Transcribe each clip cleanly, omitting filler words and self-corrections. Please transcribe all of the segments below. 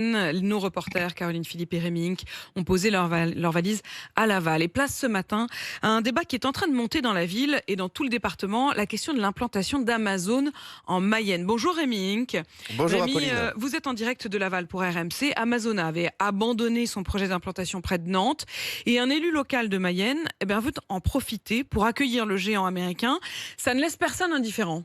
Nos reporters, Caroline Philippe et Rémi Inc, ont posé leur valise à Laval. Et place ce matin à un débat qui est en train de monter dans la ville et dans tout le département, la question de l'implantation d'Amazon en Mayenne. Bonjour Rémi Inc. Bonjour Rémi, Apolline. vous êtes en direct de Laval pour RMC. Amazon avait abandonné son projet d'implantation près de Nantes et un élu local de Mayenne veut en profiter pour accueillir le géant américain. Ça ne laisse personne indifférent.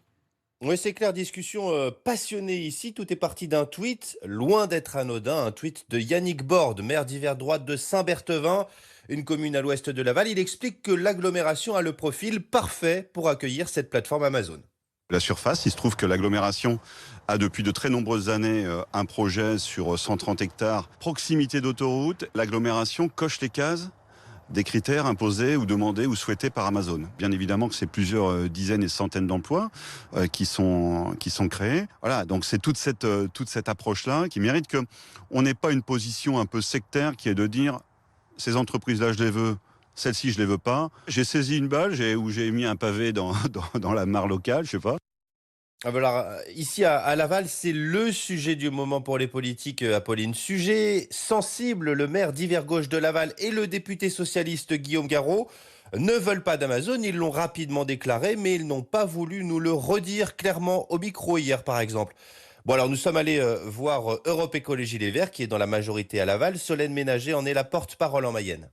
Oui, c'est clair, discussion passionnée ici. Tout est parti d'un tweet, loin d'être anodin, un tweet de Yannick Borde, maire d'hiver droite de Saint-Berthevin, une commune à l'ouest de Laval. Il explique que l'agglomération a le profil parfait pour accueillir cette plateforme Amazon. La surface, il se trouve que l'agglomération a depuis de très nombreuses années un projet sur 130 hectares, proximité d'autoroute. L'agglomération coche les cases des critères imposés ou demandés ou souhaités par Amazon. Bien évidemment que c'est plusieurs dizaines et centaines d'emplois qui sont créés. Voilà, donc c'est toute cette approche-là qui mérite qu'on n'ait pas une position un peu sectaire qui est de dire ces entreprises-là, je les veux, celles-ci, je les veux pas. J'ai saisi une balle où j'ai mis un pavé dans la mare locale, je sais pas. Voilà, ici à Laval, c'est le sujet du moment pour les politiques, Apolline. Sujet sensible, le maire d'hiver gauche de Laval et le député socialiste Guillaume Garot ne veulent pas d'Amazon. Ils l'ont rapidement déclaré, mais ils n'ont pas voulu nous le redire clairement au micro hier, par exemple. Bon, alors nous sommes allés voir Europe Écologie Les Verts, qui est dans la majorité à Laval. Solène Ménager en est la porte-parole en Mayenne.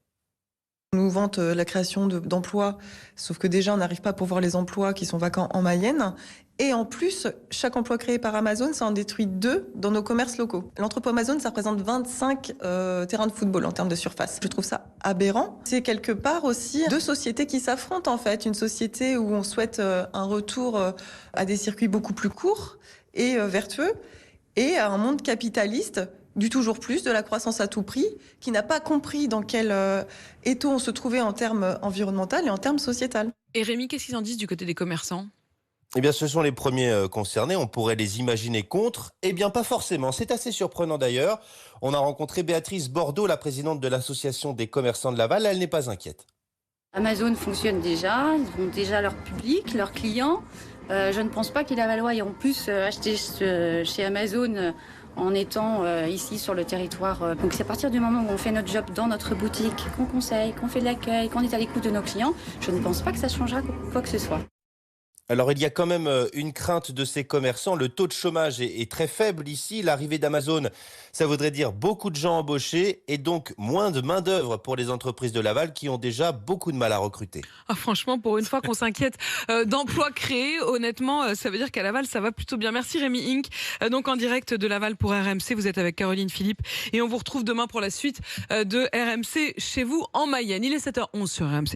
On nous vante la création d'emplois, sauf que déjà, on n'arrive pas à pourvoir les emplois qui sont vacants en Mayenne. Et en plus, chaque emploi créé par Amazon, ça en détruit 2 dans nos commerces locaux. L'entrepôt Amazon, ça représente 25 terrains de football en termes de surface. Je trouve ça aberrant. C'est quelque part aussi 2 sociétés qui s'affrontent en fait. Une société où on souhaite un retour à des circuits beaucoup plus courts et vertueux, et à un monde capitaliste du toujours plus, de la croissance à tout prix, qui n'a pas compris dans quel étau on se trouvait en termes environnementaux et en termes sociétal. Et Rémi, qu'est-ce qu'ils en disent du côté des commerçants ? Eh bien, ce sont les premiers concernés. On pourrait les imaginer contre. Eh bien, pas forcément. C'est assez surprenant d'ailleurs. On a rencontré Béatrice Bordeaux, la présidente de l'association des commerçants de Laval. Elle n'est pas inquiète. Amazon fonctionne déjà. Ils ont déjà leur public, leurs clients. Je ne pense pas que les Lavallois aient en plus acheté chez Amazon en étant ici sur le territoire. Donc c'est à partir du moment où on fait notre job dans notre boutique, qu'on conseille, qu'on fait de l'accueil, qu'on est à l'écoute de nos clients, je ne pense pas que ça changera quoi que ce soit. Alors, il y a quand même une crainte de ces commerçants. Le taux de chômage est très faible ici. L'arrivée d'Amazon, ça voudrait dire beaucoup de gens embauchés et donc moins de main-d'œuvre pour les entreprises de Laval qui ont déjà beaucoup de mal à recruter. Ah, franchement, pour une fois qu'on s'inquiète d'emplois créés, honnêtement, ça veut dire qu'à Laval, ça va plutôt bien. Merci Rémi Inc. Donc en direct de Laval pour RMC, vous êtes avec Caroline Philippe et on vous retrouve demain pour la suite de RMC chez vous en Mayenne. Il est 7h11 sur RMC.